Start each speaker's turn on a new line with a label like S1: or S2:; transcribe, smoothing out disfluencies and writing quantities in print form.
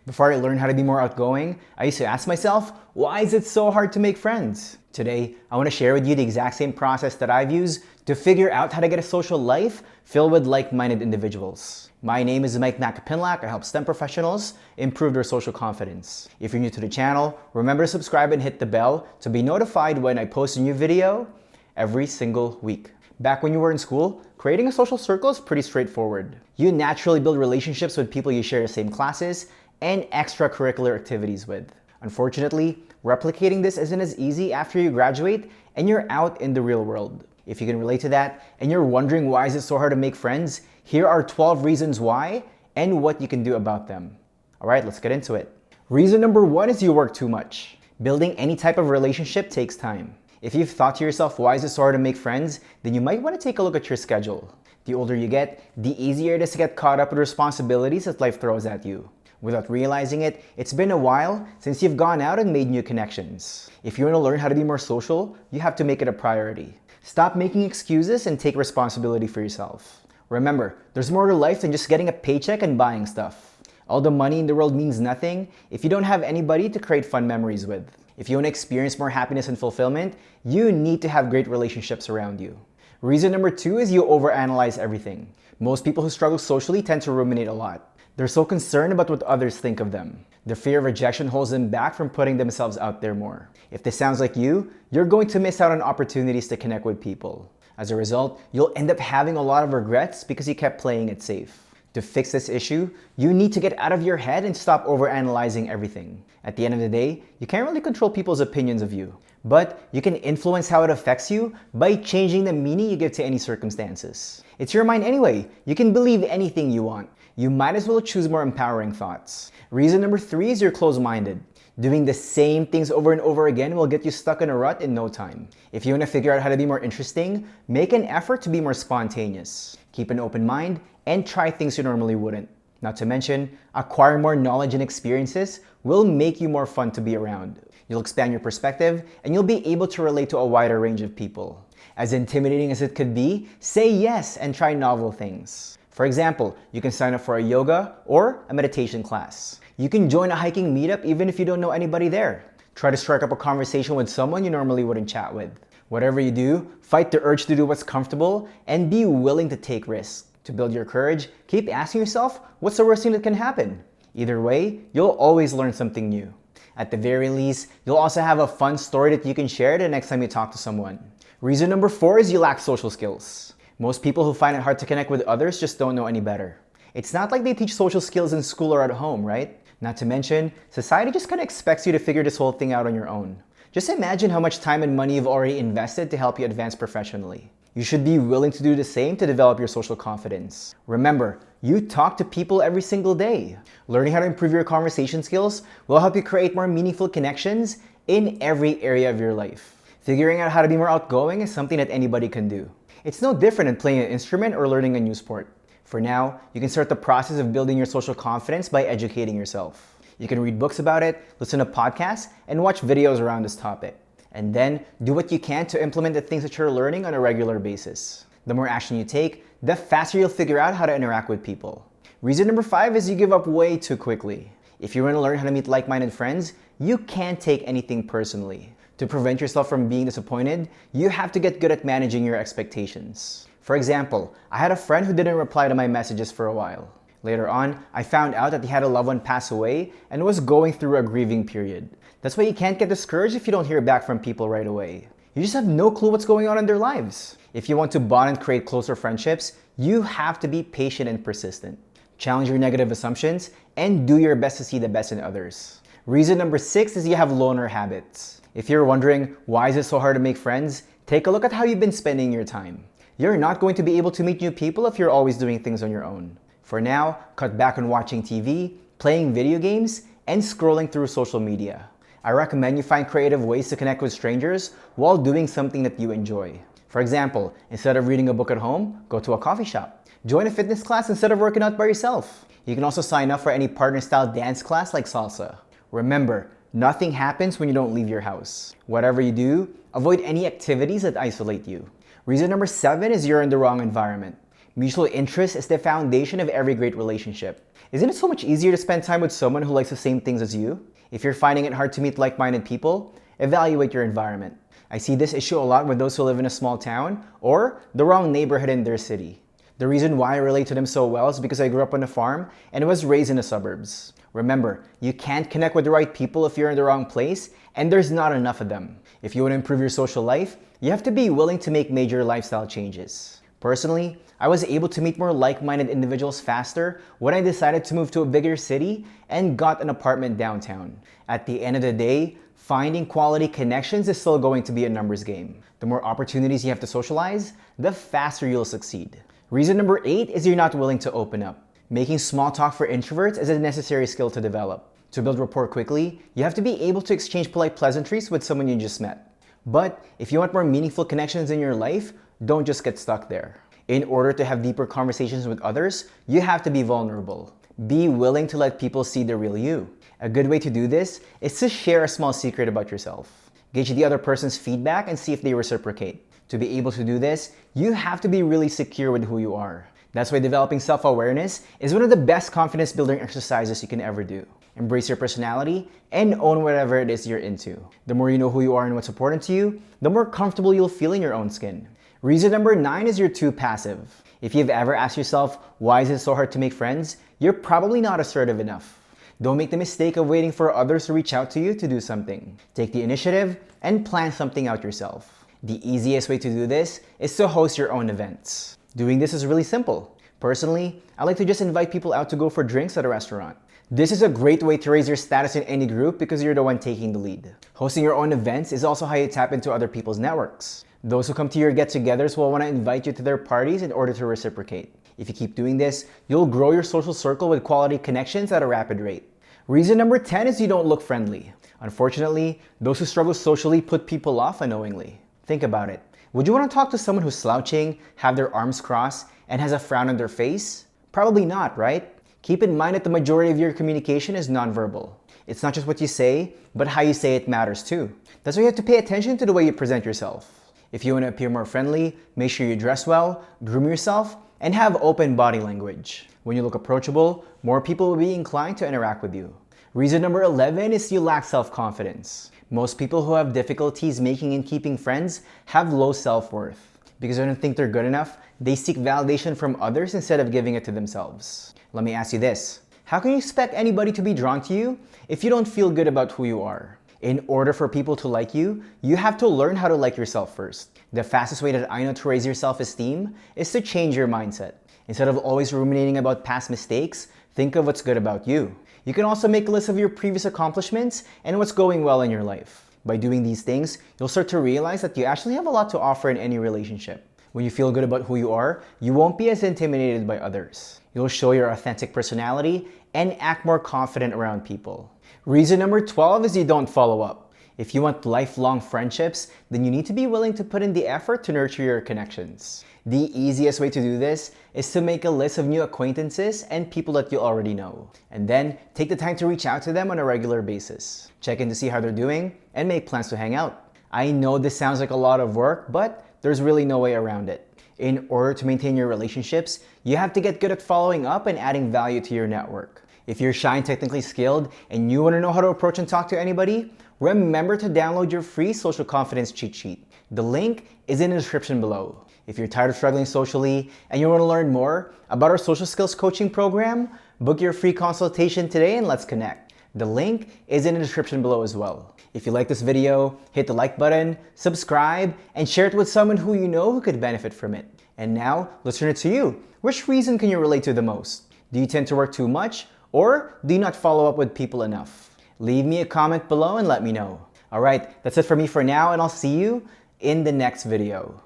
S1: Before I learned how to be more outgoing, I used to ask myself, why is it so hard to make friends? Today, I want to share with you the exact same process that I've used to figure out how to get a social life filled with like-minded individuals. My name is Mike Nakapinlak. I help STEM professionals improve their social confidence. If you're new to the channel, remember to subscribe and hit the bell to be notified when I post a new video every single week. Back when you were in school, creating a social circle is pretty straightforward. You naturally build relationships with people you share the same classes and extracurricular activities with. Unfortunately, replicating this isn't as easy after you graduate and you're out in the real world. If you can relate to that and you're wondering why is it so hard to make friends, here are 12 reasons why and what you can do about them. All right, let's get into it. Reason number 1 is you work too much. Building any type of relationship takes time. If you've thought to yourself, why is it so hard to make friends, then you might want to take a look at your schedule. The older you get, the easier it is to get caught up with responsibilities that life throws at you. Without realizing it, it's been a while since you've gone out and made new connections. If you want to learn how to be more social, you have to make it a priority. Stop making excuses and take responsibility for yourself. Remember, there's more to life than just getting a paycheck and buying stuff. All the money in the world means nothing if you don't have anybody to create fun memories with. If you want to experience more happiness and fulfillment, you need to have great relationships around you. Reason number 2 is you overanalyze everything. Most people who struggle socially tend to ruminate a lot. They're so concerned about what others think of them. The fear of rejection holds them back from putting themselves out there more. If this sounds like you, you're going to miss out on opportunities to connect with people. As a result, you'll end up having a lot of regrets because you kept playing it safe. To fix this issue, you need to get out of your head and stop overanalyzing everything. At the end of the day, you can't really control people's opinions of you, but you can influence how it affects you by changing the meaning you give to any circumstances. It's your mind anyway. You can believe anything you want. You might as well choose more empowering thoughts. Reason number 3 is you're closed-minded. Doing the same things over and over again will get you stuck in a rut in no time. If you want to figure out how to be more interesting, make an effort to be more spontaneous. Keep an open mind and try things you normally wouldn't. Not to mention, acquiring more knowledge and experiences will make you more fun to be around. You'll expand your perspective and you'll be able to relate to a wider range of people. As intimidating as it could be, say yes and try novel things. For example, you can sign up for a yoga or a meditation class. You can join a hiking meetup even if you don't know anybody there. Try to strike up a conversation with someone you normally wouldn't chat with. Whatever you do, fight the urge to do what's comfortable and be willing to take risks. To build your courage, keep asking yourself, what's the worst thing that can happen? Either way, you'll always learn something new. At the very least, you'll also have a fun story that you can share the next time you talk to someone. Reason number 4 is you lack social skills. Most people who find it hard to connect with others just don't know any better. It's not like they teach social skills in school or at home, right? Not to mention, society just kind of expects you to figure this whole thing out on your own. Just imagine how much time and money you've already invested to help you advance professionally. You should be willing to do the same to develop your social confidence. Remember, you talk to people every single day. Learning how to improve your conversation skills will help you create more meaningful connections in every area of your life. Figuring out how to be more outgoing is something that anybody can do. It's no different than playing an instrument or learning a new sport. For now, you can start the process of building your social confidence by educating yourself. You can read books about it, listen to podcasts, and watch videos around this topic. And then do what you can to implement the things that you're learning on a regular basis. The more action you take, the faster you'll figure out how to interact with people. Reason number 5 is you give up way too quickly. If you want to learn how to meet like-minded friends, you can't take anything personally. To prevent yourself from being disappointed, you have to get good at managing your expectations. For example, I had a friend who didn't reply to my messages for a while. Later on, I found out that he had a loved one pass away and was going through a grieving period. That's why you can't get discouraged if you don't hear back from people right away. You just have no clue what's going on in their lives. If you want to bond and create closer friendships, you have to be patient and persistent. Challenge your negative assumptions and do your best to see the best in others. Reason number 6 is you have loner habits. If you're wondering why is it so hard to make friends, take a look at how you've been spending your time. You're not going to be able to meet new people if you're always doing things on your own. For now, cut back on watching TV, playing video games, and scrolling through social media. I recommend you find creative ways to connect with strangers while doing something that you enjoy. For example, instead of reading a book at home, go to a coffee shop. Join a fitness class instead of working out by yourself. You can also sign up for any partner-style dance class like salsa. Remember, nothing happens when you don't leave your house. Whatever you do, avoid any activities that isolate you. Reason number 7 is you're in the wrong environment. Mutual interest is the foundation of every great relationship. Isn't it so much easier to spend time with someone who likes the same things as you? If you're finding it hard to meet like-minded people, evaluate your environment. I see this issue a lot with those who live in a small town or the wrong neighborhood in their city. The reason why I relate to them so well is because I grew up on a farm and was raised in the suburbs. Remember, you can't connect with the right people if you're in the wrong place, and there's not enough of them. If you want to improve your social life, you have to be willing to make major lifestyle changes. Personally, I was able to meet more like-minded individuals faster when I decided to move to a bigger city and got an apartment downtown. At the end of the day, finding quality connections is still going to be a numbers game. The more opportunities you have to socialize, the faster you'll succeed. Reason number 8 is you're not willing to open up. Making small talk for introverts is a necessary skill to develop. To build rapport quickly, you have to be able to exchange polite pleasantries with someone you just met. But if you want more meaningful connections in your life, don't just get stuck there. In order to have deeper conversations with others, you have to be vulnerable. Be willing to let people see the real you. A good way to do this is to share a small secret about yourself. Gauge the other person's feedback and see if they reciprocate. To be able to do this, you have to be really secure with who you are. That's why developing self-awareness is one of the best confidence building exercises you can ever do. Embrace your personality and own whatever it is you're into. The more you know who you are and what's important to you, the more comfortable you'll feel in your own skin. Reason number 9 is you're too passive. If you've ever asked yourself, why is it so hard to make friends? You're probably not assertive enough. Don't make the mistake of waiting for others to reach out to you to do something. Take the initiative and plan something out yourself. The easiest way to do this is to host your own events. Doing this is really simple. Personally, I like to just invite people out to go for drinks at a restaurant. This is a great way to raise your status in any group because you're the one taking the lead. Hosting your own events is also how you tap into other people's networks. Those who come to your get-togethers will want to invite you to their parties in order to reciprocate. If you keep doing this, you'll grow your social circle with quality connections at a rapid rate. Reason number 10 is you don't look friendly. Unfortunately, those who struggle socially put people off unknowingly. Think about it. Would you want to talk to someone who's slouching, have their arms crossed, and has a frown on their face? Probably not, right? Keep in mind that the majority of your communication is nonverbal. It's not just what you say, but how you say it matters too. That's why you have to pay attention to the way you present yourself. If you want to appear more friendly, make sure you dress well, groom yourself, and have open body language. When you look approachable, more people will be inclined to interact with you. Reason number 11 is you lack self-confidence. Most people who have difficulties making and keeping friends have low self-worth. Because they don't think they're good enough, they seek validation from others instead of giving it to themselves. Let me ask you this. How can you expect anybody to be drawn to you if you don't feel good about who you are? In order for people to like you, you have to learn how to like yourself first. The fastest way that I know to raise your self-esteem is to change your mindset. Instead of always ruminating about past mistakes, think of what's good about you. You can also make a list of your previous accomplishments and what's going well in your life. By doing these things, you'll start to realize that you actually have a lot to offer in any relationship. When you feel good about who you are, you won't be as intimidated by others. You'll show your authentic personality and act more confident around people. Reason number 12 is you don't follow up. If you want lifelong friendships, then you need to be willing to put in the effort to nurture your connections. The easiest way to do this is to make a list of new acquaintances and people that you already know. And then take the time to reach out to them on a regular basis. Check in to see how they're doing and make plans to hang out. I know this sounds like a lot of work, but there's really no way around it. In order to maintain your relationships, you have to get good at following up and adding value to your network. If you're shy and technically skilled and you want to know how to approach and talk to anybody, remember to download your free social confidence cheat sheet. The link is in the description below. If you're tired of struggling socially and you want to learn more about our social skills coaching program, book your free consultation today and let's connect. The link is in the description below as well. If you like this video, hit the like button, subscribe, and share it with someone who you know who could benefit from it. And now, let's turn it to you. Which reason can you relate to the most? Do you tend to work too much? Or do you not follow up with people enough? Leave me a comment below and let me know. Alright, that's it for me for now, and I'll see you in the next video.